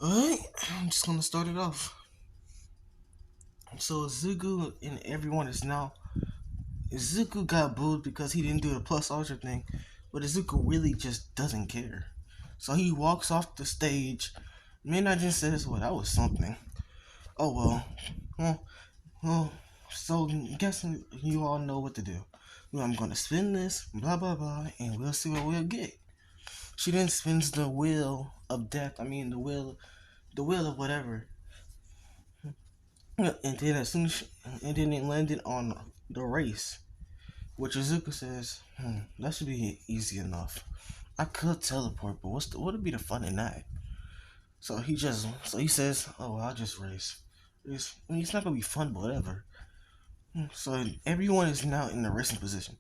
Alright, I'm just gonna start it off. So Zugu and everyone is now. Zugu got booed because he didn't do the plus ultra thing, but Zugu really just doesn't care. So he walks off the stage. Minajin says, "Well, that was something." Oh well. Well, well. So guess you all know what to do. Well, I'm gonna spin this, blah blah blah, and we'll see what we'll get. She then spins the wheel of death. I mean the wheel of whatever. And then as soon as and then it landed on the race, which Izuku says, that should be easy enough. I could teleport, but what would be the fun in that? So he says, oh, well, I'll just race. It's not gonna be fun, but whatever. So everyone is now in the racing position.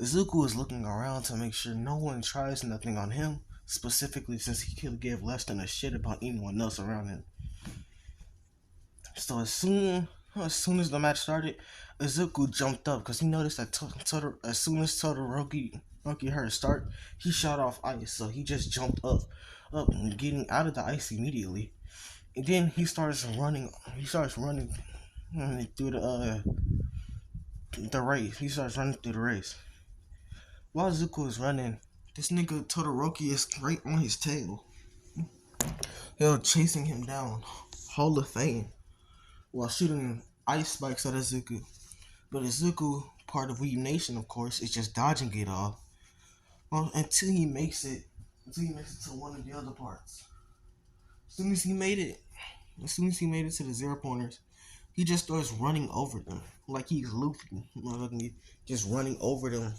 Izuku is looking around to make sure no one tries nothing on him, specifically since he could give less than a shit about anyone else around him. So as soon as the match started, Izuku jumped up because he noticed that as soon as Todoroki heard start, he shot off ice. So he just jumped up and getting out of the ice immediately. And then he starts running. He starts running through the race. He starts running through the race. While Izuku is running, this nigga Todoroki is right on his tail. He's chasing him down. Hall of Fame. While shooting ice spikes at Izuku. But Izuku, part of Weeb Nation, of course, is just dodging it all. Well, until he makes it to one of the other parts. As soon as he made it, as soon as he made it to the zero pointers, he just starts running over them like he's Luffy, just running over them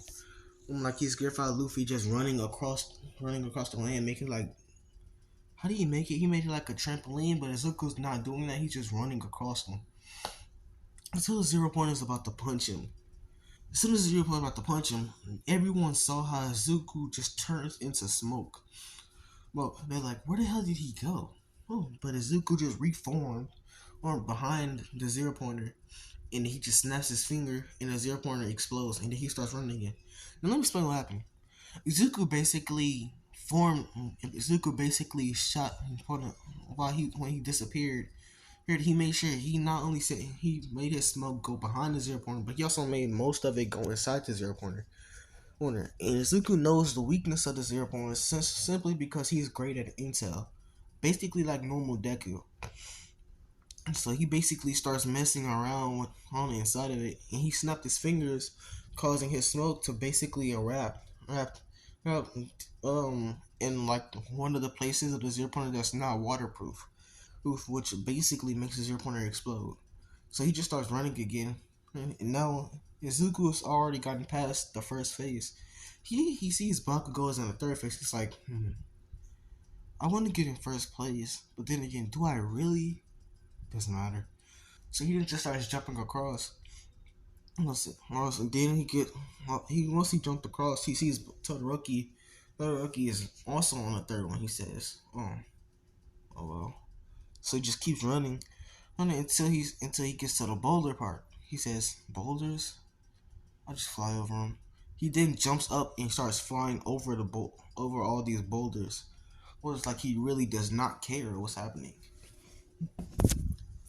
like he's Griffith Luffy, just running across the land, making like. How do you make it? He made it like a trampoline, but Izuku's not doing that. He's just running across them until the zero point is about to punch him. As soon as the zero point about to punch him, everyone saw how Izuku just turns into smoke. Well, they're like, where the hell did he go? Oh, but Izuku just reformed or behind the zero pointer, and he just snaps his finger, and the zero pointer explodes, and then he starts running again. Now let me explain what happened. Izuku basically formed. Izuku basically shot when he disappeared. He made sure he not only said he made his smoke go behind the zero pointer, but he also made most of it go inside the zero pointer. And Izuku knows the weakness of the zero pointer simply because he's great at intel, basically like normal Deku. So he basically starts messing around on the inside of it, and he snapped his fingers, causing his smoke to basically wrap, in like one of the places of the zero pointer that's not waterproof, which basically makes the zero pointer explode. So he just starts running again, and now Izuku has already gotten past the first phase. He sees Bakugo in the third phase. He's like, I want to get in first place, but then again, do I really? Doesn't matter. So he just starts jumping across. And then once he jumped across, he sees Todoroki. Todoroki is also on the third one. He says, oh well. So he just keeps running until he gets to the boulder part. He says, boulders? I'll just fly over them. He then jumps up and starts flying over over all these boulders. Well, it's like he really does not care what's happening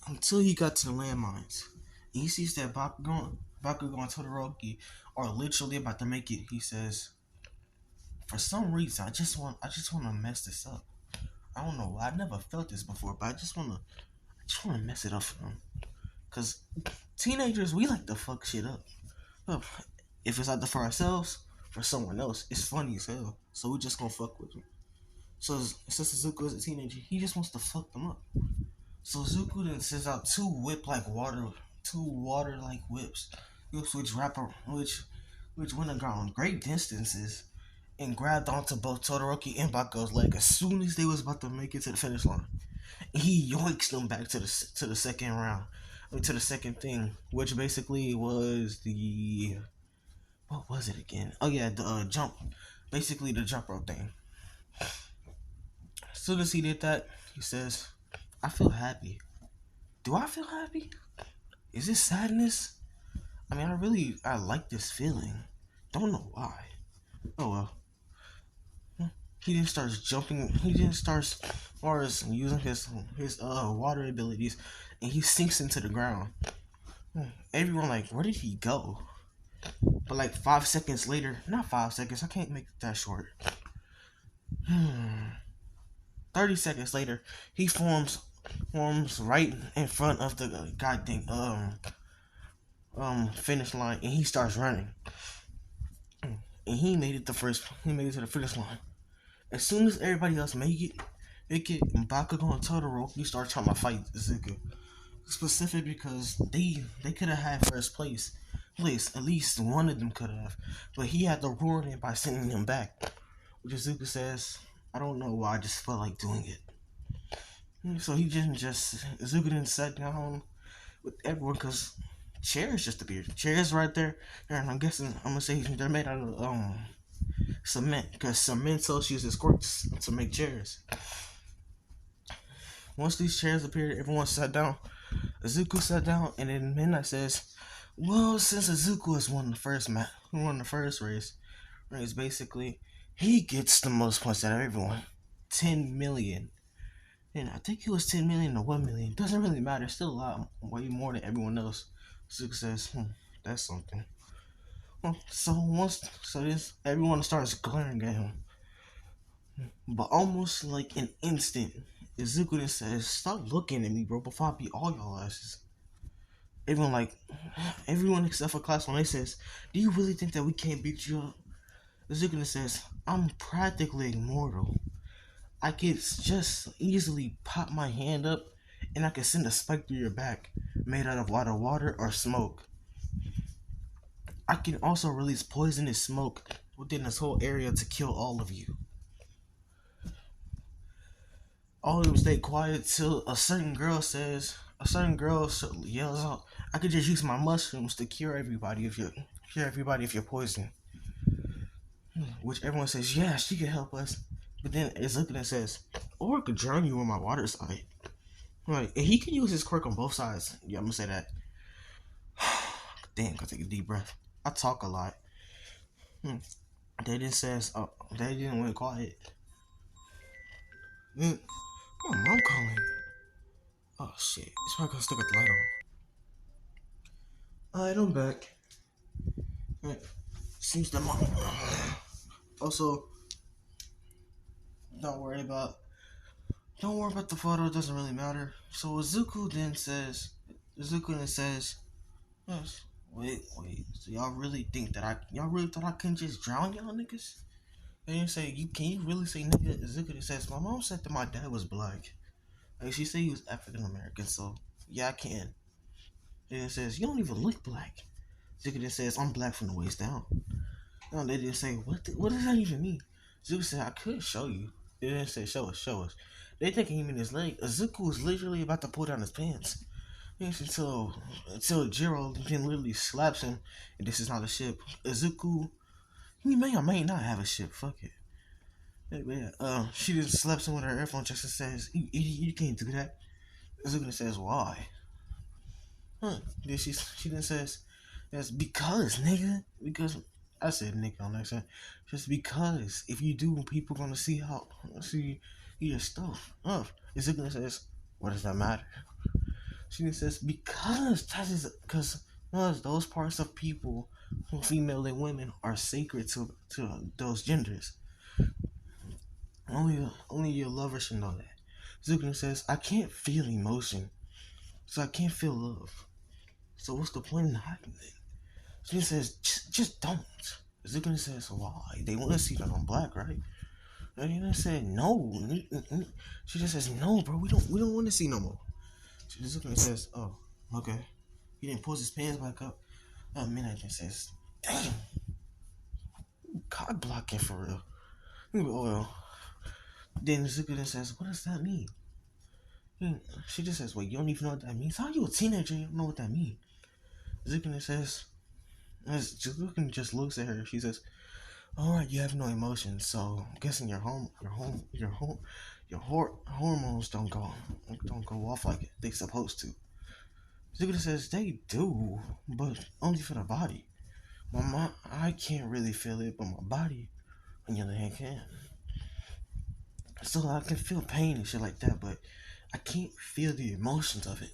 until he got to the landmines. And he sees that Bakugo and Todoroki are literally about to make it. He says, "For some reason, I just want to mess this up. I don't know why. I never felt this before, but I just want to mess it up for them. Cause teenagers, we like to fuck shit up. If it's not for ourselves, for someone else, it's funny as hell. So we just gonna fuck with them. So since Zuko is a teenager, he just wants to fuck them up. So Zuko then sends out two water like whips, which went around great distances and grabbed onto both Todoroki and Bakugo's leg as soon as they was about to make it to the finish line. And he yoinks them back to the second round, to the second thing, which basically was the what was it again? Oh yeah, the jump, basically the jump rope thing. As soon as he did that, he says, "I feel happy." Do I feel happy? Is this sadness? I mean, I like this feeling. Don't know why. Oh well. He then starts jumping. He then starts, or is using his water abilities, and he sinks into the ground. Everyone like, where did he go? But like 5 seconds later, not 5 seconds. I can't make it that short. 30 seconds later, he forms right in front of the goddamn finish line, and he starts running. And he made it the first. He made it to the finish line. As soon as everybody else make it, Bakugo and Todoroki start trying to fight Izuku. Specific because they could have had first place. At least one of them could have. But he had to ruin it by sending him back. Which Izuku says, I don't know why, I just felt like doing it. So he didn't just Izuku didn't sit down with everyone because chairs just appeared. Chairs right there, and I'm guessing I'm gonna say they're made out of cement because cement cells uses quartz to make chairs. Once these chairs appeared, everyone sat down. Izuku sat down, and then Midnight says, "Well, since Izuku has won the first race basically, he gets the most points out of everyone, 10 million. And I think it was 10 million or 1 million. Doesn't really matter. It's still a lot, way more than everyone else." Izuku says, "That's something." So this everyone starts glaring at him, but almost like an instant, Izuku then says, "Stop looking at me, bro, before I beat all y'all asses." Everyone like, everyone except for Class 1, they says, "Do you really think that we can't beat you up?" Izuku says, "I'm practically immortal. I could just easily pop my hand up and I can send a spike through your back made out of water or smoke. I can also release poisonous smoke within this whole area to kill all of you." All of them stay quiet till a certain girl yells out, "I could just use my mushrooms to cure everybody if you're poisoned." Which everyone says, "Yeah, she could help us." But then Izuku then says, "Or I could drown you on my water side." Right, and he can use his quirk on both sides. Yeah, I'm gonna say that. Damn, gotta take a deep breath. I talk a lot. They then says, they didn't went quiet. Then, my mom calling. Oh shit, it's probably gonna still got the light on. Alright, I'm back. Right. Seems that mom. Also, don't worry about the photo. It doesn't really matter. So Izuku then says, "Yes. Wait. So y'all really thought I couldn't just drown y'all niggas?" And you say, can you really say nigga?" Izuku says, "My mom said that my dad was black. Like she said he was African American, so yeah, I can." And it says, "You don't even look black." Izuku says, "I'm black from the waist down." No, they didn't say, what does that even mean?" Izuku said, "I could show you." They didn't say, show us. They thinking he meant his leg. Izuku was literally about to pull down his pants. Yes, until Jiro then literally slaps him, and this is not a ship. Izuku, he may or may not have a ship. Fuck it. Yeah, she just slaps him with her earphone just and says, "You idiot, you can't do that." Izuku says, "Why?" Then she then says, "That's because, nigga. Because I said nigga on that side. Just because if you do, people gonna see your stuff up." Izuku says, "What does that matter?" She says, "Because that is because those parts of people, female and women, are sacred to those genders. Only your lover should know that." Zuko says, "I can't feel emotion, so I can't feel love. So what's the point in hiding it?" She says, just don't." Zuko says, "Why? They want to see that I'm black, right?" And he said, "No." She just says, "No, bro. We don't want to see no more." Zuko says, "Oh, okay." He then pulls his pants back up. Midnight says, "Damn, cock blocking for real." Well, then Zuko then says, "What does that mean?" She just says, "Wait, you don't even know what that means? How are you a teenager? You don't know what that means?" Zuko says, as Zuko just looks at her, she says, "All right, you have no emotions, so I'm guessing hormones don't go off like they supposed to." Zuko says, "They do, but only for the body. I can't really feel it, but my body, on the other hand, can." So I can feel pain and shit like that, but I can't feel the emotions of it.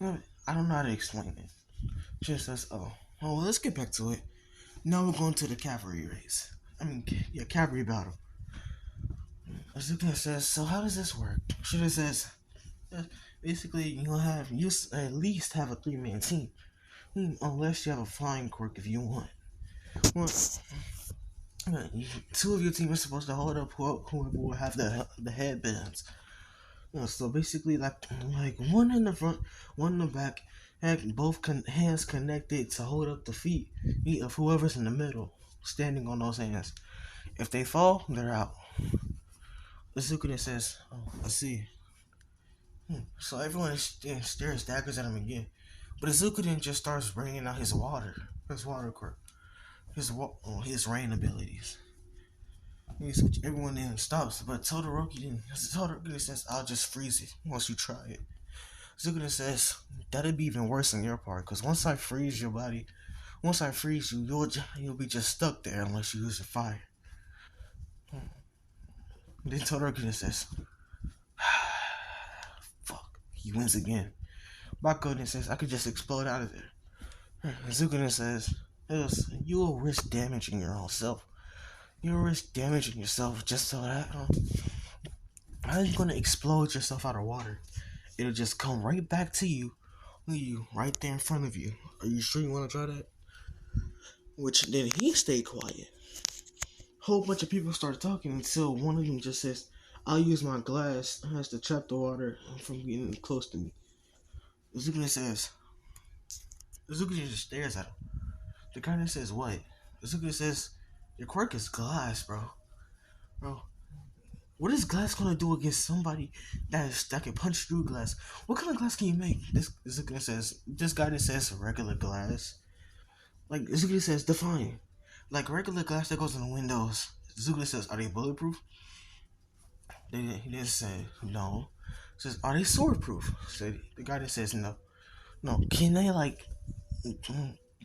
I don't know how to explain it. Just says, oh, well, let's get back to it. Now we're going to the cavalry race. I mean, yeah, cavalry battle. Azuka says, so how does this work? Shida says, uh, basically, at least have a 3-man team. Unless you have a flying quirk if you want. Well, two of your team are supposed to hold up whoever will have the headbands. So basically, like one in the front, one in the back, had both hands connected to hold up the feet of whoever's in the middle, standing on those hands. If they fall, they're out. Azuka says, "Oh, I see." So everyone stares daggers at him again, but Azuka just starts bringing out his water quirk, his rain abilities. Everyone then stops, but Todoroki says, "I'll just freeze it once you try it." Sukuna says, "That'd be even worse on your part, because once I freeze you, you'll be just stuck there unless you use your fire." Then Todoroki says, "Fuck." He wins again. Bako then says, "I could just explode out of there." Sukuna says, "You'll risk damaging your own self. You'll risk damaging yourself just so that. How are you gonna explode yourself out of water? It'll just come right back to you right there in front of you. Are you sure you want to try that?" Which then he stayed quiet. Whole bunch of people start talking until one of them just says, "I'll use my glass as to trap the water from getting close to me." Zukuna says, Zukuna just stares at him. The guy then says, "What?" Zukuna says, "Your quirk is glass, bro. Bro, what is glass gonna do against somebody that can punch through glass? What kind of glass can you make?" This guy that says regular glass. Like, Zukuna says, "Define." Like regular glass that goes in the windows. Zukuna says, "Are they bulletproof?" He didn't say no. Says, "Are they swordproof?" Said the guy that says no. No. Can they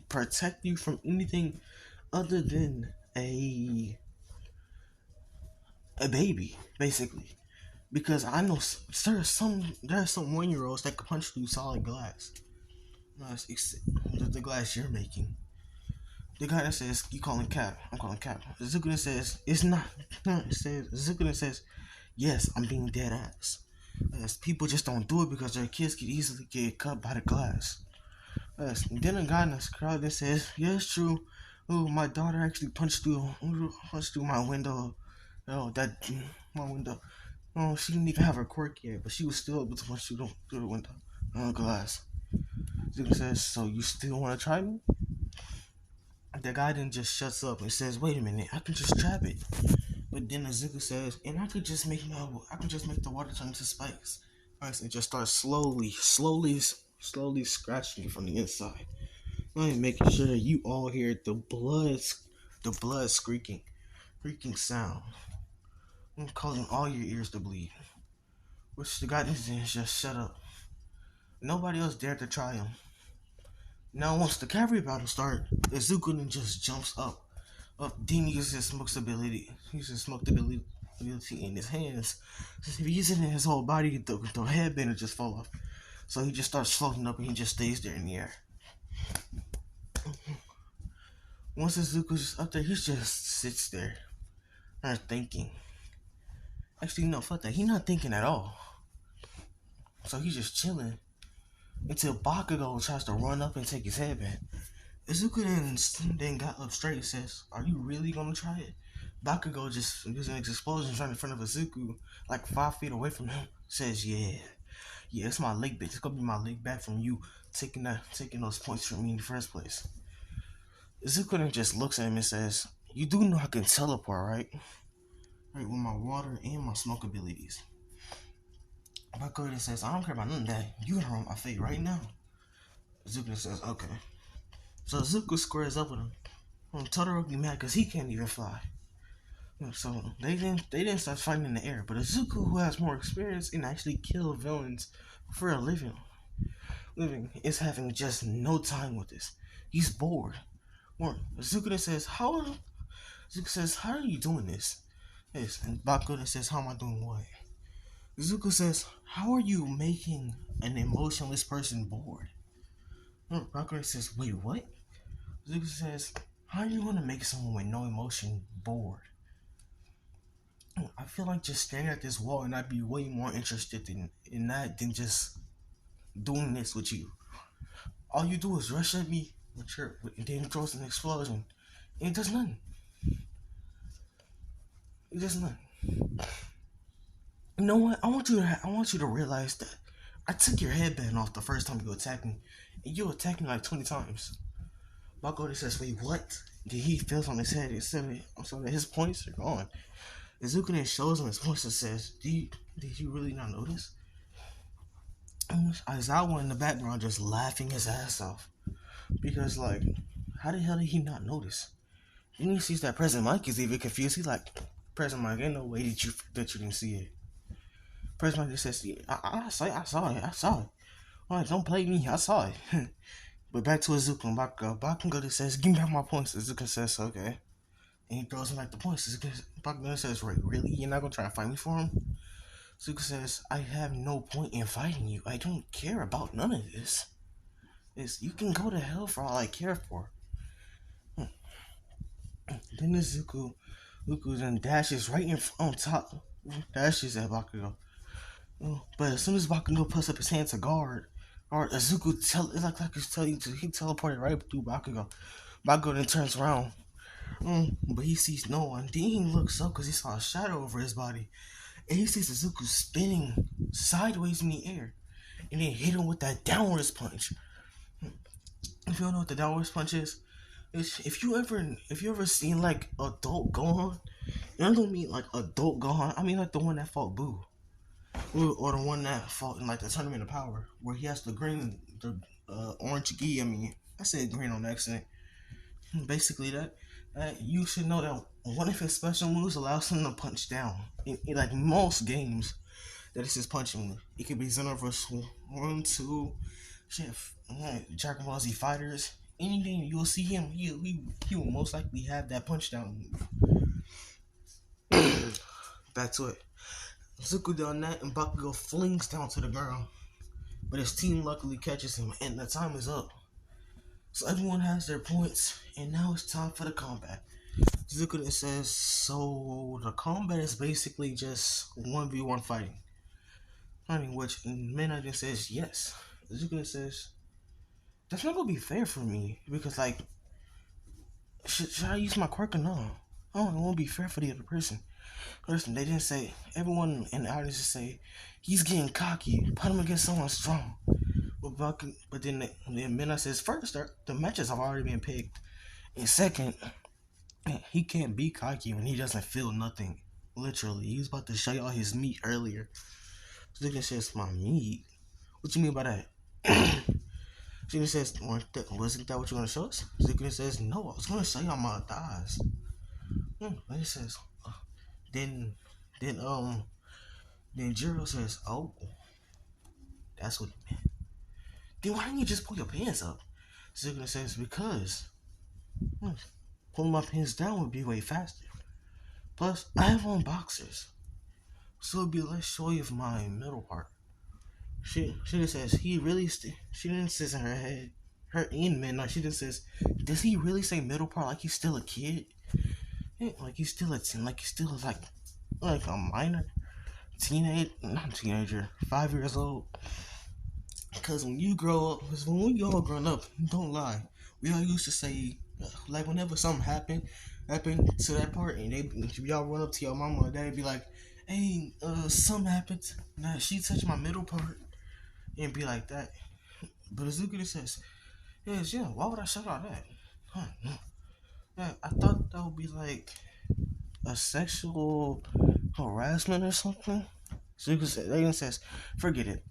protect you from anything other than a baby, basically? Because I know there are some 1-year olds that can punch through solid glass. No, the glass you're making. The guy that says you calling cap, I'm calling cap. Zukuna says it's not. Zukuna says yes, I'm being dead ass. Yes, people just don't do it because their kids could easily get cut by the glass. Yes, and then a guy in the crowd that says, "Yeah, it's true. Oh, my daughter actually punched through my window. Oh, that my window. Oh, she didn't even have her quirk yet, but she was still able to punch through the window glass." Zukuna says, "So you still want to try me?" The guy then just shuts up and says, "Wait a minute, I can just trap it." But then Azuka says, "And I can just make the water turn to spikes." Right, and just start slowly scratching you from the inside. Like making sure that you all hear the blood creaking sound, and causing all your ears to bleed. Which the guy is just shut up. Nobody else dared to try him. Now once the cavalry battle starts, Izuku then just jumps up. Then he uses his smoke ability in his hands. If he uses it in his whole body, the headband will just fall off. So he just starts floating up and he just stays there in the air. Once Izuku's up there, he just sits there, not thinking. Actually, no, fuck that. He's not thinking at all. So he's just chilling until Bakugo tries to run up and take his headband. Izuku then got up straight and says, "Are you really gonna try it?" Bakugo just using his explosions right in front of Izuku, like 5 feet away from him, says, "Yeah, it's my leg back. It's gonna be my leg back from you taking those points from me in the first place." Izuku then just looks at him and says, "You do know I can teleport, right? Right, with my water and my smoke abilities." Bakugo then says, "I don't care about none of that. You gotta run my fate right now." Izuku says, "Okay." So Izuku squares up with him. Todoroki mad because he can't even fly. So they didn't start fighting in the air. But Izuku, who has more experience and actually kill villains for a living, is having just no time with this. He's bored. Izuku says, "How?" Izuku says, "How are you doing this?" Yes, and Bakugo says, how am I doing what? Zuko says, how are you making an emotionless person bored? Bakugo says, wait, what? Zuko says, how are you going to make someone with no emotion bored? I feel like just staring at this wall and I'd be way more interested in that than just doing this with you. All you do is rush at me and then it throws an explosion. And it does nothing. It does nothing. You know what? I want you to realize that I took your headband off the first time you attacked me, and you attacked me like 20 times. Bakugo says, "Wait, what?" Then he feels on his head. So that his points are gone. Izuku then shows him his points and says, Did you really not notice?" Aizawa in the background just laughing his ass off because like, how the hell did he not notice? Then he sees that President Mike is even confused. He's like, "President Mike, ain't no way that you didn't see it." President Mike just says, "Yeah, I saw it. All right, don't play me. I saw it." But back to Izuku and Bakugo. Bakugo just says, "Give me back my points." Izuku says, "Okay." And he throws him back the points. Bakugo says, "Wait, really? You're not going to try to fight me for him?" Izuku says, "I have no point in fighting you. I don't care about none of this. You can go to hell for all I care for." Then Izuku then dashes right on top. Dashes at Bakugo. But as soon as Bakugo puts up his hand to guard Izuku it's like he's telling you to, he teleported right through Bakugo. Bakugo then turns around, but he sees no one. Then he looks up because he saw a shadow over his body, and he sees Izuku spinning sideways in the air, and then hit him with that downwards punch. If you don't know what the downwards punch is, if you ever seen like adult Gohan, and I don't mean like adult Gohan, I mean like the one that fought Boo. Or the one that fought in like the tournament of power, where he has the orange gi. I mean, I said green on accident. Basically, that you should know that one of his special moves allows him to punch down. In like most games, that is his punching move. It could be Xenoverse 1, 2, shit, Dragon Ball Z Fighters. Anything you'll see him, he will most likely have that punch down move. Back to it. Zuko done that, and Bakugo flings down to the ground. But his team luckily catches him, and the time is up. So everyone has their points, and now it's time for the combat. Zuko says, so the combat is basically just 1v1 fighting. I mean, which Midnight says yes. Zuko says, that's not gonna be fair for me, because like, should I use my quirk or no? Oh, it won't be fair for the other person. Listen, they didn't say, everyone in the audience say, he's getting cocky, put him against someone strong. But then Midnight says, first, the matches have already been picked. And second, he can't be cocky when he doesn't feel nothing. Literally, he was about to show y'all his meat earlier. Zuko says, my meat? What you mean by that? Zuko says, wasn't that what you want to show us? Zuko says, no, I was going to show y'all my thighs. And he says, then, then, then Jiro says, oh, that's what he meant. Then why didn't you just pull your pants up? Zuko says, because pulling my pants down would be way faster. Plus, I have on boxers, so it'd be less showy of my middle part. She just says, she didn't say in her head, her in midnight, she just says, does he really say middle part like he's still a kid? Yeah, like he's still a teen, like he's still like a minor, not teenager, 5 years old. Because when you grow up, because when we all grown up, don't lie, we all used to say, like whenever something happened to that part, and y'all run up to your mama or daddy, be like, "Hey, something happened. Nah, she touched my middle part," and be like that. But Azuki says, "Yes, yeah. Why would I shout out that? Huh, no. Yeah, I thought that would be like a sexual harassment or something." Zuko says, "Forget it."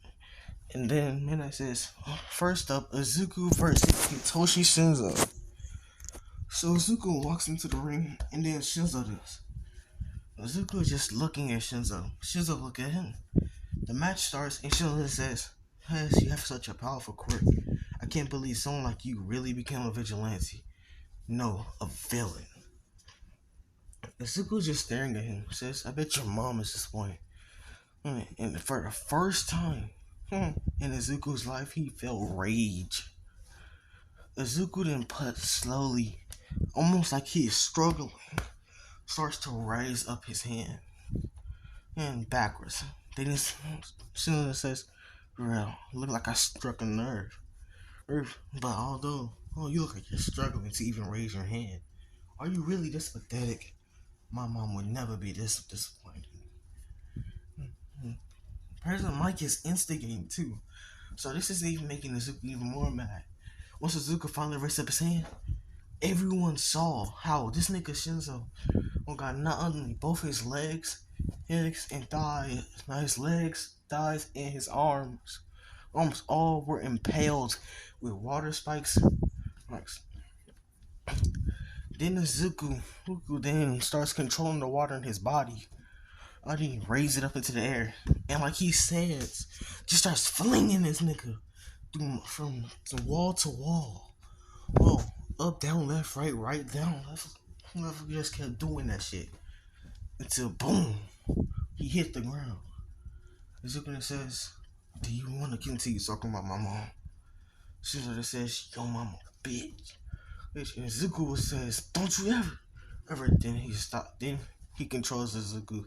And then Midnight says, first up, Izuku versus Hitoshi Shinzo. So Izuku walks into the ring, and then Shinzo does. Izuku is just looking at Shinzo. Shinzo look at him. The match starts, and Shinzo says, yes, you have such a powerful quirk. I can't believe someone like you really became a vigilante. No, a villain. Izuku's just staring at him. Says, I bet your mom is disappointed. And for the first time in Izuku's life, he felt rage. Izuku then put slowly, almost like he is struggling, starts to raise up his hand and backwards. Then his cylinder says, "Real, look like I struck a nerve. But although, oh, you look like you're struggling to even raise your hand. Are you really this pathetic? My mom would never be this disappointed." President Mike is instigating too. So this is even making Izuku even more mad. Once Izuku finally raised up his hand, everyone saw how this nigga Shinzo got not only both his legs and thighs, not his legs, thighs, and his arms. Almost all were impaled with water spikes. Like, then Izuku then starts controlling the water in his body. I didn't raise it up into the air. And like he says, just starts flinging this nigga from wall to wall. Whoa, up, down, left, right, down, left. Whoever just kept doing that shit. Until boom, he hit the ground. Izuku says, do you want to continue talking about my mom? Shinzo says, yo mama, bitch. And Izuku says, don't you ever. Then he stopped. Then he controls Izuku.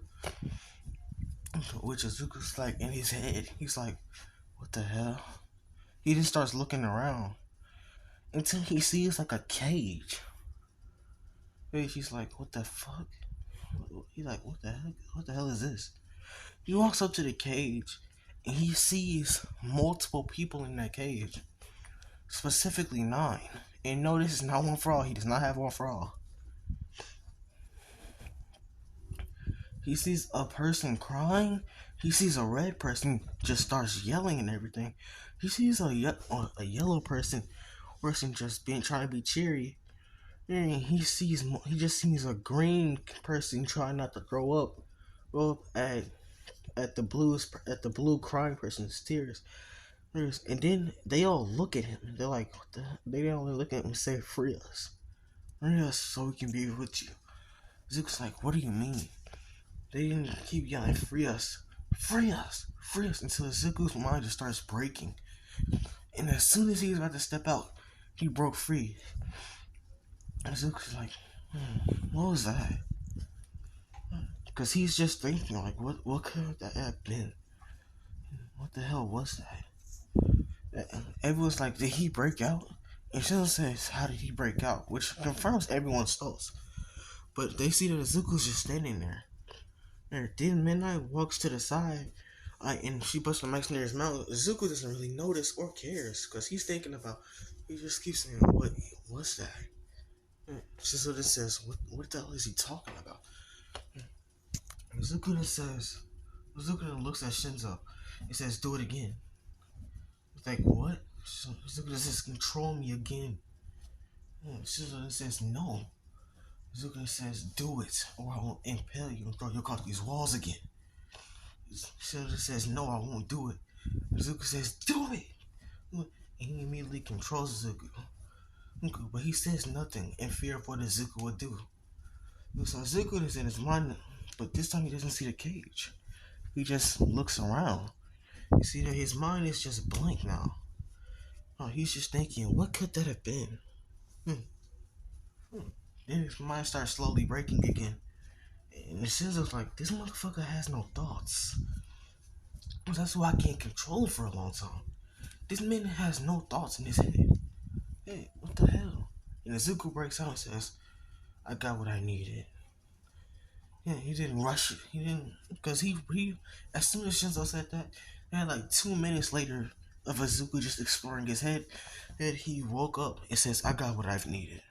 Which Izuku's like in his head. He's like, what the hell? He just starts looking around until he sees like a cage. And he's like, what the fuck? He's like, what the heck? What the hell is this? He walks up to the cage and he sees multiple people in that cage. Specifically 9. And no, this is not one for all. He does not have one for all. He sees a person crying. He sees a red person just starts yelling and everything. He sees a yellow person just being trying to be cheery. And he just sees a green person trying not to throw up. Well, at the blue crying person's tears. And then they all look at him. They're like, what the? They only look at him and say, free us. Free us so we can be with you. Zuko's like, what do you mean? They didn't keep yelling, free us. Free us. Free us. Until Zuko's mind just starts breaking. And as soon as he was about to step out, he broke free. And Zuko's like, what was that? Because he's just thinking, like, what could that have been? What the hell was that? Everyone's like, did he break out? And Shinzo says, how did he break out? Which confirms everyone's thoughts. But they see that Izuku's just standing there. And then Midnight walks to the side, and she puts the mic near his mouth. Izuku doesn't really notice or cares, because he's thinking about, he just keeps saying, what's that? Shinzo just says, what the hell is he talking about? Izuku then looks at Shinzo and says, do it again. He's like, what? Izuku says, control me again. Shinzo says, no. Izuku says, do it, or I won't impale you and throw you across these walls again. Shinzo says, no, I won't do it. Izuku says, do it! And he immediately controls Izuku. But he says nothing in fear of what Izuku would do. So Izuku is in his mind, but this time he doesn't see the cage. He just looks around. You see that his mind is just blank now. Oh, he's just thinking, what could that have been? Then his mind starts slowly breaking again. And it says like, this motherfucker has no thoughts. That's why I can't control it for a long time. This man has no thoughts in his head. Hey, what the hell? And Izuku breaks out and says, I got what I needed. Yeah, he didn't rush it. He didn't, because he as soon as Shinzo said that, they had like 2 minutes later of Izuku just exploring his head, that he woke up and says, I got what I've needed.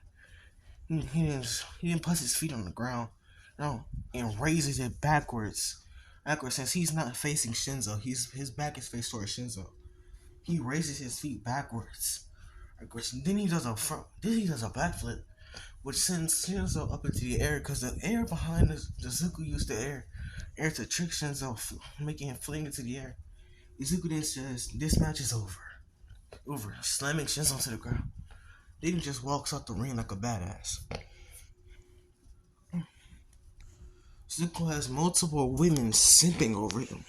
He didn't put his feet on the ground, no, and raises it backwards. Since he's not facing Shinzo, his back is faced towards Shinzo. He raises his feet backwards. Then he does a backflip, which sends Shinzo up into the air because the air behind the Izuku used the air to trick Shinzo, making him fling into the air. Izuku then says, "This match is over," slamming Shinzo to the ground. Then he just walks out the ring like a badass. Zuko has multiple women simping over him.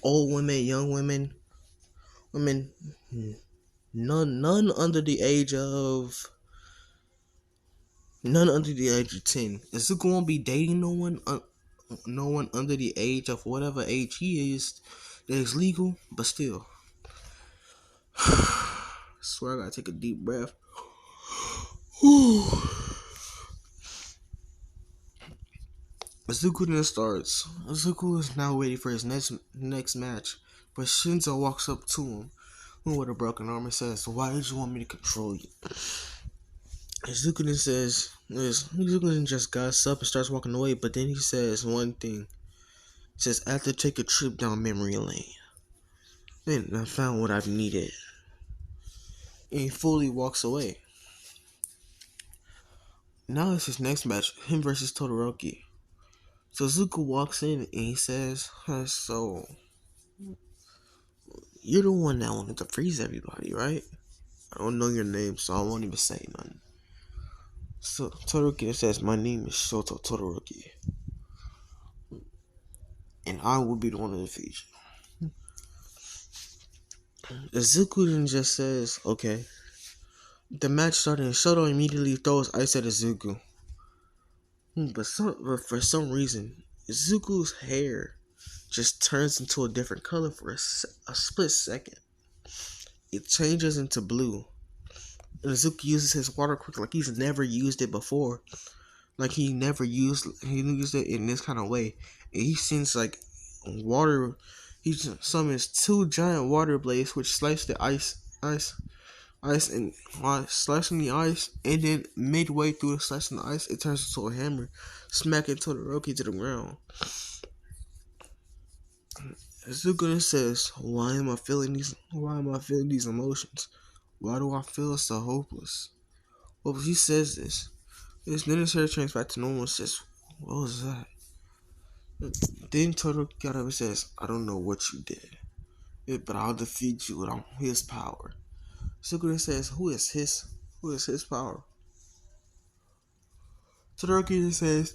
Old women, young women, women, none under the age of none under the age of 10. Zuko won't be dating no one under the age of whatever age he is that is legal, but still. I swear I gotta take a deep breath. Zuko then starts. Zuko is now waiting for his next match, but Shinzo walks up to him with a broken arm and says, "Why did you want me to control you?" Zuko then says, Zuko then just got up and starts walking away, but then he says one thing. He says, "I have to take a trip down memory lane. Then I found what I've needed." And he fully walks away. Now it's his next match, him versus Todoroki. So Zuko walks in and he says, "So you're the one that wanted to freeze everybody, right? I don't know your name, so I won't even say nothing." So Todoroki says, "My name is Shoto Todoroki, and I will be the one to defeat you." Zuko then just says, "Okay." The match started and Shoto immediately throws ice at Zuko. But for some reason, Zuko's hair just turns into a different color for a split second. It changes into blue. And Zuko uses his water quick like he's never used it before. Like he used it in this kind of way. And he sends like water. He summons two giant water blades which slice the ice and slicing the ice, and then midway through the slicing the ice, it turns into a hammer, smacking Todoroki to the ground. Zuko says, "Why am I feeling these? Why am I feeling these emotions? Why do I feel so hopeless?" Well, he says this. Then his hair turns back to normal and says, "What was that?" Then Todoroki got up and says, "I don't know what you did, but I'll defeat you with his power." Zuko says, Who is his power?" Todoroki says,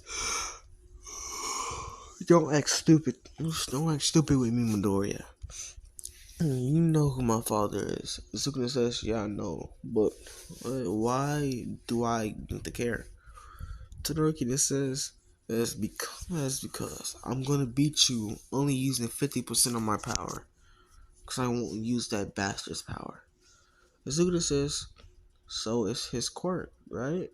"Don't act stupid. Don't act stupid with me, Midoriya. You know who my father is." Sukuna says, "Yeah, I know. But why do I need to care?" Todoroki just says, "That's because I'm going to beat you only using 50% of my power. Because I won't use that bastard's power." Sukuna says, "So it's his quirk, right?"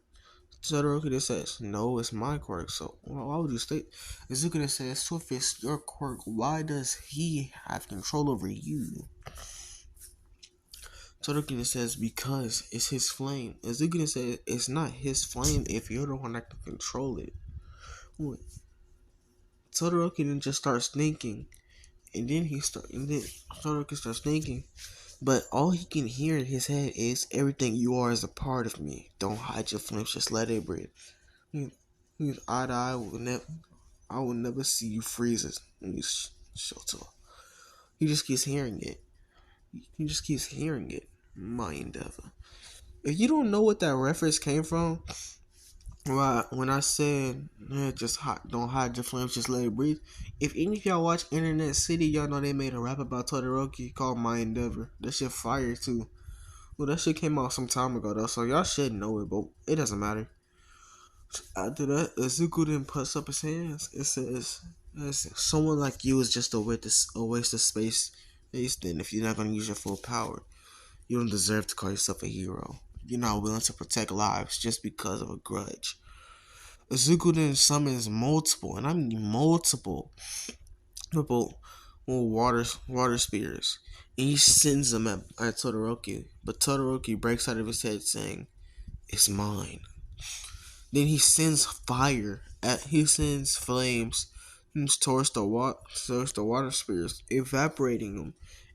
Todoroki just says, "No, it's my quirk, so why would you state?" Izukina says, "So if it's your quirk, why does he have control over you?" Todoroki says, "Because it's his flame." Izukina says, "It's not his flame if you're the one that can control it." Todoroki then just starts thinking, and then Todoroki starts thinking, but all he can hear in his head is, "Everything you are is a part of me. Don't hide your flames, just let it breathe." He's eye to eye will never. I will never see you freeze it. Shoto. He just keeps hearing it. He just keeps hearing it. My endeavor. If you don't know what that reference came from, when I said, don't hide your flames, just let it breathe. If any of y'all watch Internet City, y'all know they made a rap about Todoroki called My Endeavor. That shit fire too. Well, that shit came out some time ago though, so y'all should know it, but it doesn't matter. After that, Izuku then puts up his hands. It says, "Someone like you is just a waste of space. Then, if you're not going to use your full power, you don't deserve to call yourself a hero. You're not willing to protect lives just because of a grudge." Izuku then summons multiple, and I mean multiple water spears. And he sends them at Todoroki. But Todoroki breaks out of his head saying, "It's mine." Then he sends flames towards the water spirits, evaporating them,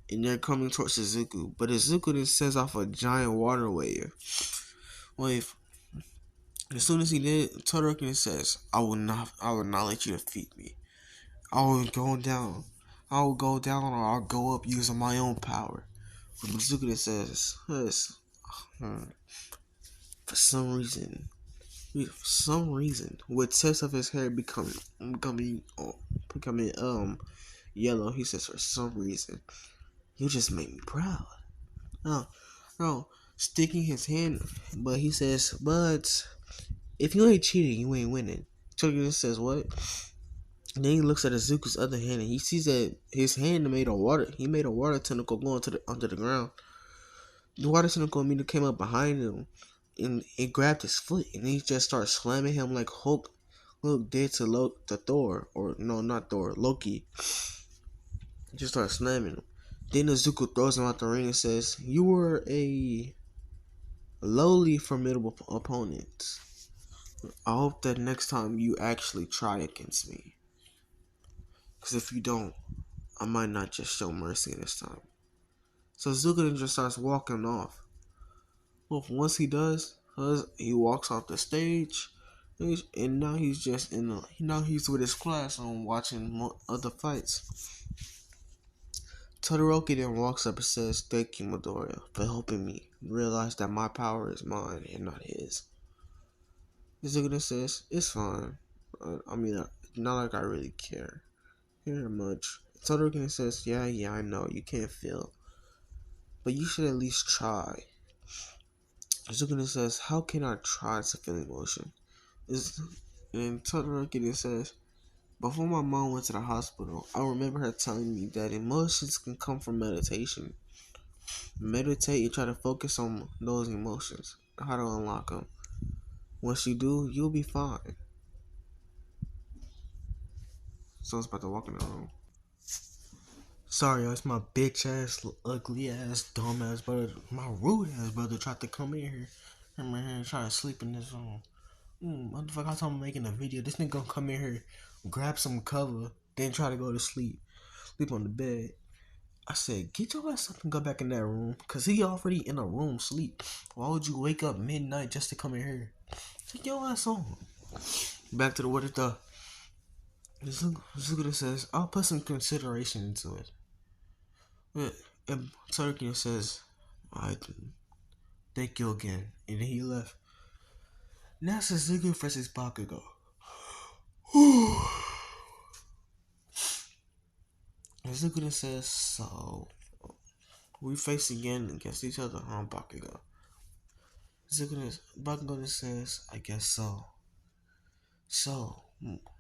and they're coming towards Izuku. But Izuku then sends off a giant water wave. As soon as he did, Todoroki says, I will not let you defeat me. I will go down. I will go down or I'll go up using my own power." But Izuku says, for some reason, For some reason, with tips of his hair becoming becoming yellow, he says, for some reason, you just made me proud. No, no, sticking his hand, but he says, but if you ain't cheating, you ain't winning. Chucky says, what? And then he looks at Izuku's other hand and he sees that his hand made a water. He made a water tentacle go into the under the ground. The water tentacle immediately came up behind him, and it grabbed his foot, and he just started slamming him like Hulk did to Thor, or no, not Thor, Loki. He just started slamming him. Then Izuku throws him out the ring and says, "You were a lowly, formidable opponent. I hope that next time you actually try against me. Because if you don't, I might not just show mercy this time." So Izuku then just starts walking off. Well, once he does, he walks off the stage, and now he's just now he's with his class on watching other fights. Todoroki then walks up and says, "Thank you, Midoriya, for helping me realize that my power is mine and not his." Izuku says, "It's fine. I mean, not like I really care much." Todoroki says, "Yeah, I know you can't feel, but you should at least try." Izuku says, "How can I try to feel emotion?" Is And Todoroki says, "Before my mom went to the hospital, I remember her telling me that emotions can come from meditation. Meditate and try to focus on those emotions, how to unlock them. Once you do, you'll be fine." So it's about to walk in the room. Sorry, it's my bitch ass, ugly ass, dumb ass brother, my rude ass brother tried to come in here. I'm in here trying to sleep in this room. Motherfucker, I told him making a video. This nigga gonna come in here, grab some cover, then try to go to sleep. Sleep on the bed. I said, get your ass up and go back in that room. Cause he already in a room sleep. Why would you wake up midnight just to come in here? Take your ass on. Back to the what it the Zuguda says, I'll put some consideration into it. And Turkey says, I thank you again. And then he left. Now Suzuki versus Bakugo. Suzuki says, so we face again against each other, huh, Bakugo? Bakugo says, I guess so. So,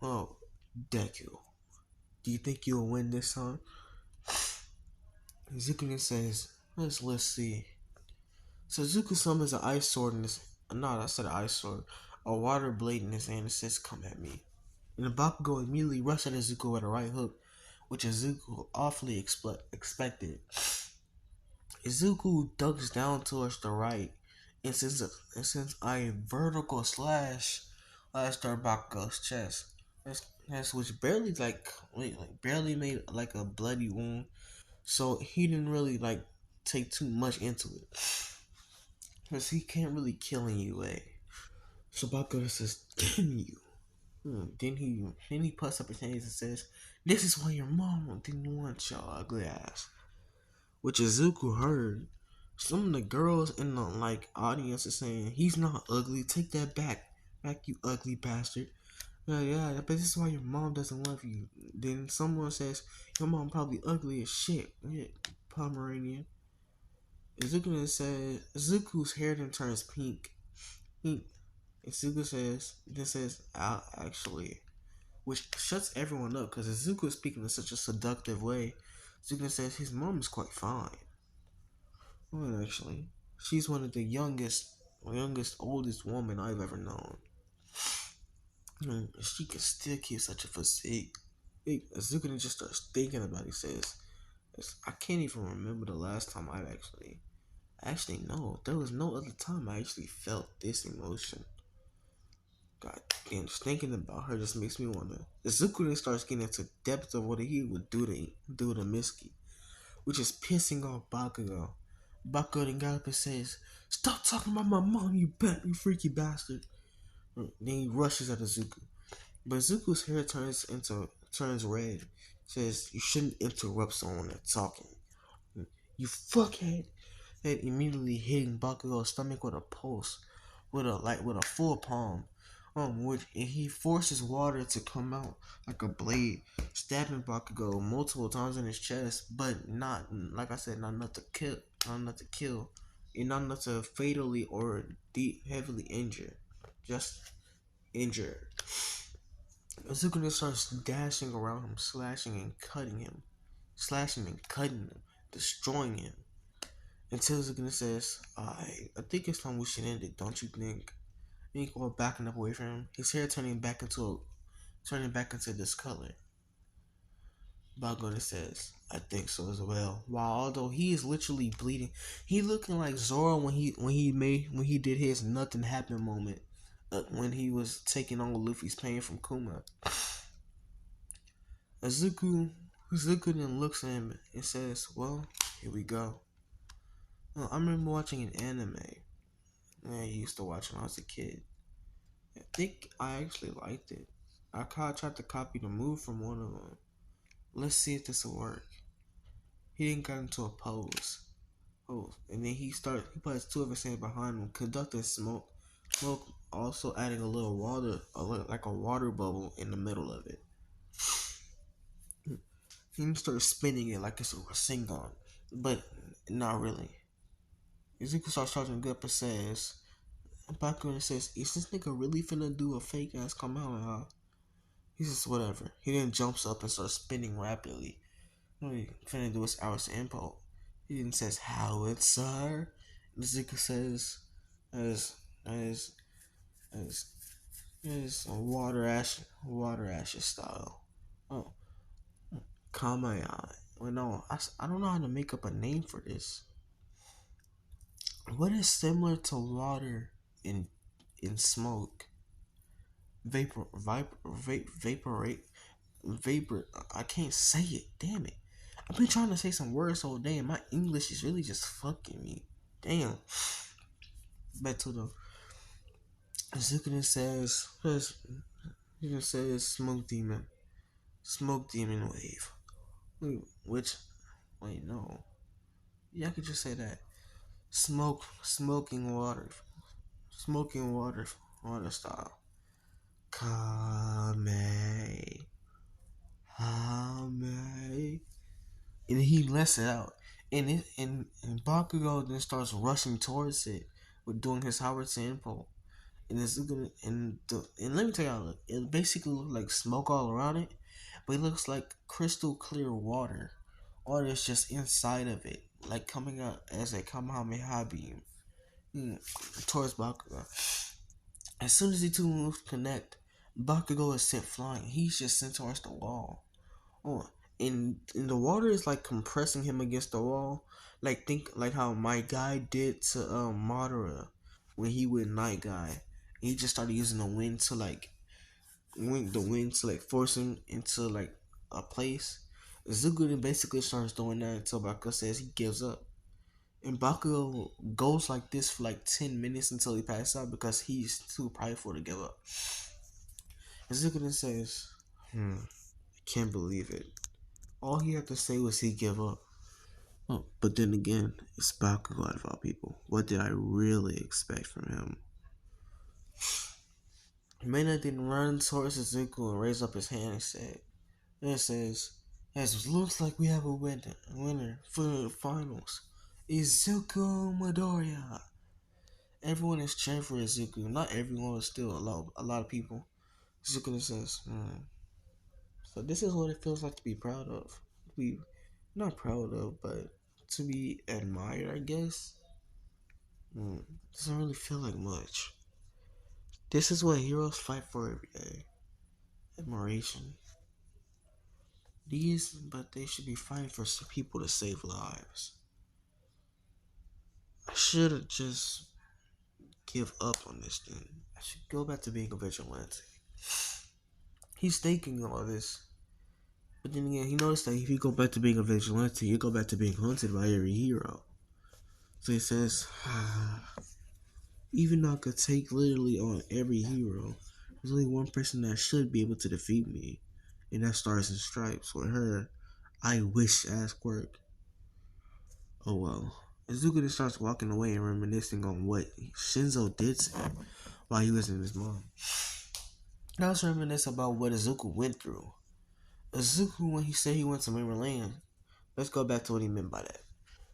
oh, Deku, do you think you'll win this time? Suzuki says, let's see. Suzuki summons an ice sword in his, not I said an ice sword, a water blade in his hand and says, come at me. And the Bakugo immediately rushed at Izuku with a right hook, which Izuku awfully expected. Izuku ducks down towards the right and sends a vertical slash through Bakugo's chest. That's which barely barely made like a bloody wound, so he didn't really take too much into it, cause he can't really kill anyway. So Bakugo says, "Damn you!" Then he puts up his hands and says, "This is why your mom didn't want your ugly ass." Which Izuku heard. Some of the girls in the audience are saying, "He's not ugly. Take that back, you ugly bastard." Yeah, but this is why your mom doesn't love you. Then someone says, "Your mom probably ugly as shit." Yeah, Pomeranian. Izuku's hair then turns pink. Pink. Izuku says, actually," which shuts everyone up because Izuku is speaking in such a seductive way. Izuku says his mom is quite fine. Well, actually, she's one of the oldest woman I've ever known. She can still keep such a physique. Izuku just starts thinking about it. He says, I can't even remember the last time I actually no, there was no other time I actually felt this emotion. God damn, just thinking about her just makes me wonder. Izuku then starts getting into depth of what he would do to Mitsuki, which is pissing off Bakugo. Bakugo then got up and says, "Stop talking about my mom, you freaky bastard." Then he rushes at Izuku. But Izuku's hair turns red. Says, "You shouldn't interrupt someone that's talking. You fuckhead." And immediately hitting Bakugo's stomach with a pulse, with a full palm. Which and he forces water to come out like a blade, stabbing Bakugo multiple times in his chest, but not like I said, not enough to kill, not enough to kill, and not enough to fatally or deep heavily injure, just injured. Azukuna starts dashing around him, slashing and cutting him, destroying him. Until Azukuna says, I think it's time we should end it, don't you think? And he goes backing up away from him, his hair turning back into this color. Bakugo says, I think so as well. While although he is literally bleeding, he looking like Zoro when he did his nothing happened moment, when he was taking on Luffy's pain from Kuma. Azuku Azuku then looks at him and says, well, here we go. I remember watching an anime that I used to watch when I was a kid. I think I actually liked it. I tried to copy the move from one of them. Let's see if this will work. He then got into a pose. And then he puts two of his hands behind him, conducting smoke. Smoke also adding a little water, like a water bubble in the middle of it. He starts spinning it like it's a Rasengan, but not really. Ezekiel starts charging good and says, Bakugan says, is this nigga really finna do a fake ass Kamehameha? He says, whatever. He then jumps up and starts spinning rapidly. He finna do his hours impulse. He then says, howitzer. Ezekiel says, as as as a water ashes style. Oh, Kamehameha. Well, no, I don't know how to make up a name for this. What is similar to water in smoke? Vaporate, vapor. I can't say it. Damn it! I've been trying to say some words all day, and my English is really just fucking me. Damn. Back to the Zukina says smoke demon wave. Which, wait, no. Yeah, I could just say that. Smoking water, smoking water style. Kame. Hame. And he lets it out. And Bakugo then starts rushing towards it with doing his Howard Sample. And it's gonna and let me tell y'all, it basically looks like smoke all around it, but it looks like crystal clear water. Or it's just inside of it, like coming out as a Kamehameha beam towards Bakugo. As soon as the two moves connect, Bakugo is sent flying. He's just sent towards the wall. Oh, and the water is like compressing him against the wall. Like think like how my guy did to Madara when he went night guy. He just started using the wind to like force him into like a place. Zuko then basically starts doing that until Bakugo says he gives up. And Bakugo goes like this for like 10 minutes until he passes out because he's too prideful to give up. And Zuko then says, I can't believe it. All he had to say was he give up. Oh, but then again, it's Bakugo out of all people. What did I really expect from him? Mena then runs towards Izuku and raises up his hand and says, as it looks like we have a winner for the finals. Izuku Midoriya. Everyone is cheering for Izuku. Not everyone, but still a lot of people. Izuku says, so this is what it feels like to be proud of. Be not proud of, but to be admired, I guess. Doesn't really feel like much. This is what heroes fight for every day. Admiration. But they should be fighting for some people to save lives. I should have just give up on this thing. I should go back to being a vigilante. He's thinking all this. But then again, he noticed that if you go back to being a vigilante, you go back to being hunted by every hero. So he says, even though I could take literally on every hero, there's only one person that should be able to defeat me. And that's Stars and Stripes. With her, I wish ass work. Oh well. Izuku then starts walking away and reminiscing on what Shinzo did to him while he was in his mom. Now let's reminisce about what Izuku went through. Izuku, when he said he went to memory lane, let's go back to what he meant by that.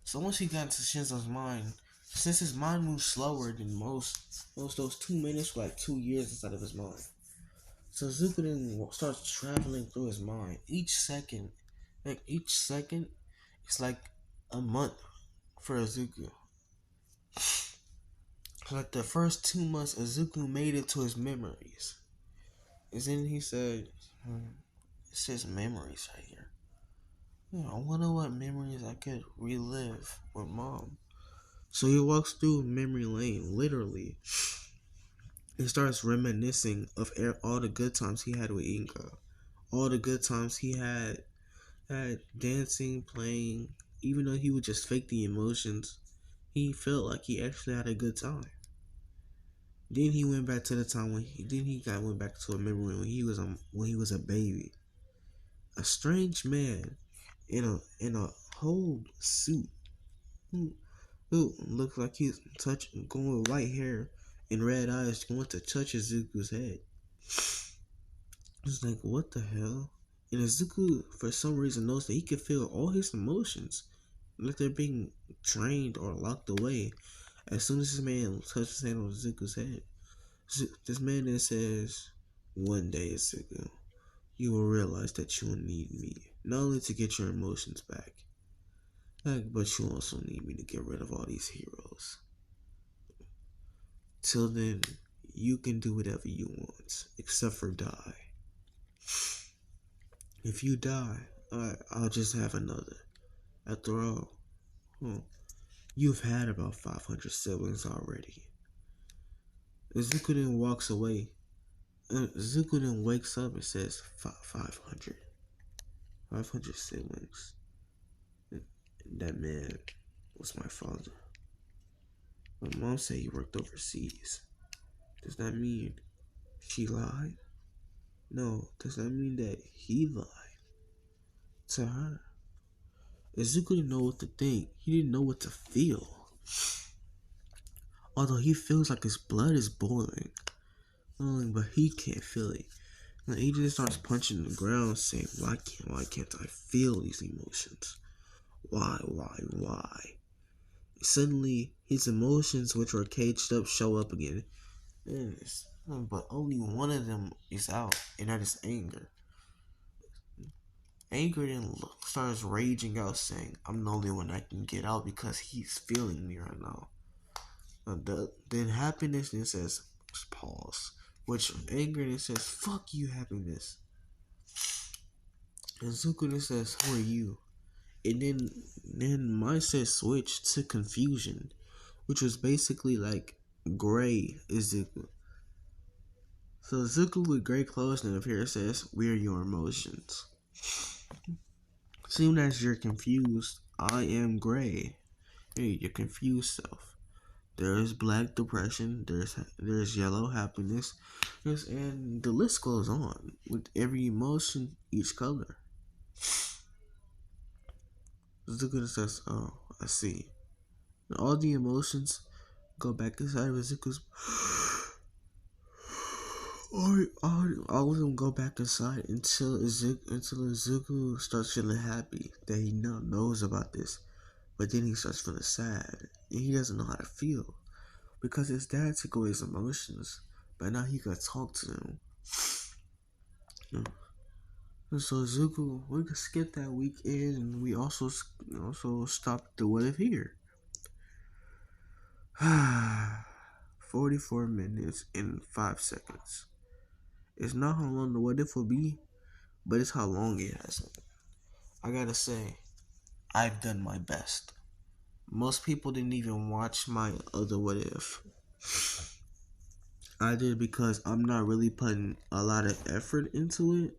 So once he got into Shinzo's mind, since his mind moves slower than most those 2 minutes were like 2 years inside of his mind. So Izuku then starts traveling through his mind. Each second, it's like a month for Izuku. Like the first 2 months, Izuku made it to his memories. And then he said, it says memories right here. I wonder what memories I could relive with mom. So he walks through memory lane, literally, and starts reminiscing of all the good times he had with Inga. All the good times he had dancing, playing, even though he would just fake the emotions, he felt like he actually had a good time. Then he went back to the time went back to a memory when he was a baby, a strange man in a whole suit who looked like he's going with white hair and red eyes, going to touch Izuku's head. It's like, what the hell? And Izuku, for some reason, knows that he can feel all his emotions, like they're being drained or locked away. As soon as this man touches his hand on Izuku's head, this man then says, "One day, Izuku, you will realize that you will need me, not only to get your emotions back, but you also need me to get rid of all these heroes. Till then, you can do whatever you want, except for die. If you die, I'll just have another. After all, hmm, you've had about 500 siblings already." Izuku then walks away. Izuku then wakes up and says, 500. 500 siblings. That man was my father. My mom said he worked overseas. Does that mean she lied? No, does that mean that he lied to her? Izuku didn't know what to think. He didn't know what to feel. Although he feels like his blood is boiling. But he can't feel it. And he just starts punching the ground saying, why can't I feel these emotions? Why? Suddenly, his emotions, which were caged up, show up again. Yes, but only one of them is out, and that is anger. Anger then starts raging out, saying, "I'm the only one that can get out because he's feeling me right now." Then happiness then says, pause. Which anger then says, "Fuck you, happiness." And Zuko then says, "Who are you?" And then mindset switched to confusion, which was basically like gray is Zuko. So Zuko with gray clothes and appears says, "We are your emotions. Soon as you're confused, I am gray." Hey, your confused self. There is black depression. There's yellow happiness. And the list goes on with every emotion, each color. Zuko says, "Oh, I see." And all the emotions go back inside of Zuko's. Or all of them go back inside until Izuku starts feeling happy that he knows about this. But then he starts feeling sad and he doesn't know how to feel because his dad took away his emotions, but now he could talk to him. And so Izuku, we could skip that weekend, and we also stop the what if here. 44 minutes and 5 seconds. It's not how long the what if will be, but it's how long it has. I gotta say, I've done my best. Most people didn't even watch my other what if. I did because I'm not really putting a lot of effort into it,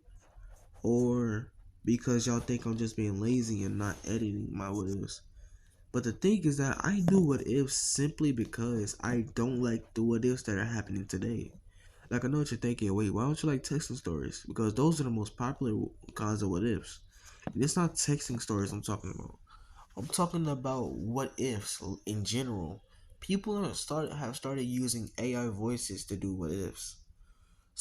or because y'all think I'm just being lazy and not editing my what ifs. But the thing is that I do what ifs simply because I don't like the what ifs that are happening today. Like, I know what you're thinking. Wait, why don't you like texting stories? Because those are the most popular kinds of what ifs. And it's not texting stories I'm talking about. I'm talking about what ifs in general. People have started using AI voices to do what ifs.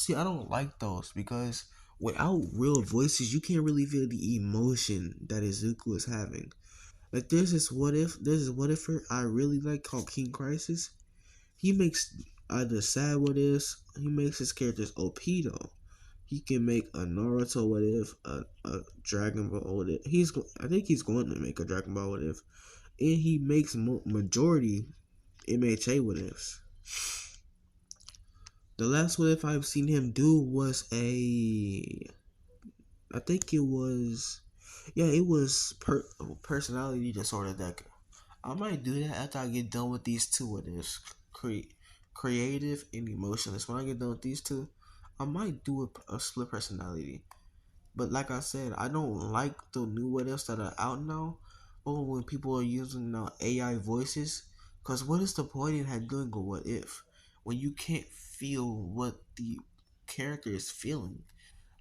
See, I don't like those because without real voices, you can't really feel the emotion that Izuku is having. Like there's this what if I really like called King Crisis. He makes either sad what ifs. He makes his characters OP though. He can make a Naruto what if, a Dragon Ball what if. I think he's going to make a Dragon Ball what if, and he makes majority MHA what ifs. The last what if I've seen him do was I think it was, yeah, it was personality disorder deck. I might do that after I get done with these two what ifs, creative and emotionless. When I get done with these two, I might do a split personality. But like I said, I don't like the new what ifs that are out now, or when people are using now AI voices. Cause what is the point in doing a what if when you can't feel what the character is feeling?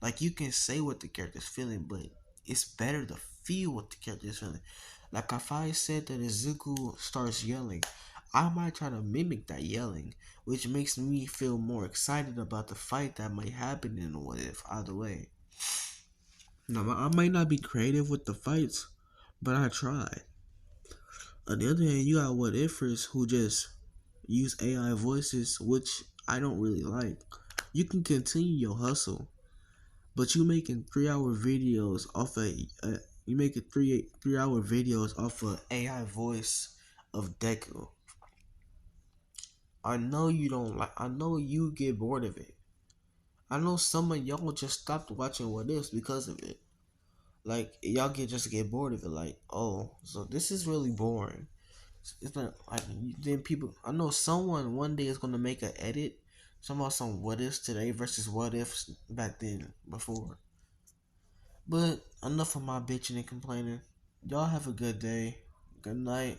Like you can say what the character is feeling, but it's better to feel what the character is feeling. Like if I said that Izuku starts yelling, I might try to mimic that yelling, which makes me feel more excited about the fight that might happen in the what if either way. Now, I might not be creative with the fights, but I tried. On the other hand, you got what ifers who just use AI voices, which I don't really like. You can continue your hustle, but you making 3 hour videos off you making 3 hour videos off a AI voice of Deku. I know you don't like. I know you get bored of it. I know some of y'all just stopped watching what ifs because of it. Like y'all just get bored of it. Like, oh, so this is really boring. It's not like then people. I know someone one day is gonna make an edit. Some what ifs today versus what ifs back then before. But enough of my bitching and complaining. Y'all have a good day. Good night.